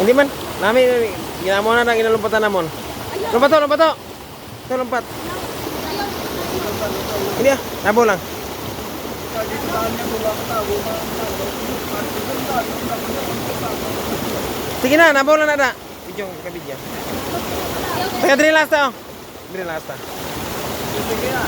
Hindi man. Nami ginamo na ginulompatan namon. Lompat to, lompat to. Ito lompat. Hindi ah, nabo lang. Sige na, nabo lang na da. Video ka video. Teka, diri last ta. Oh. Diri last ta. Sige na.